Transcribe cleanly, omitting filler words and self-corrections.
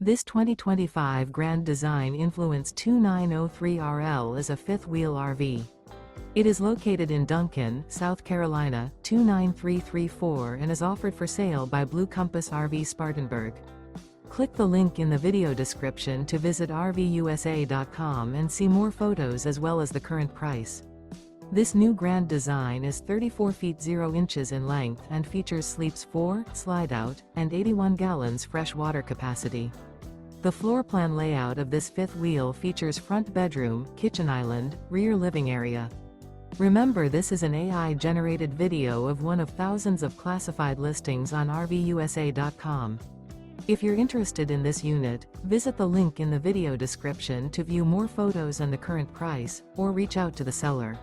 This 2025 Grand Design Influence 2903RL is a fifth-wheel RV. It is located in Duncan, South Carolina, 29334 and is offered for sale by Blue Compass RV Spartanburg. Click the link in the video description to visit RVUSA.com and see more photos as well as the current price. This new Grand Design is 34 feet 0 inches in length and features sleeps 4, Slideout, and 81 gallons fresh water capacity. The floor plan layout of this fifth wheel features front bedroom, kitchen island, rear living area. Remember, this is an AI-generated video of one of thousands of classified listings on RVUSA.com. If you're interested in this unit, visit the link in the video description to view more photos and the current price, or reach out to the seller.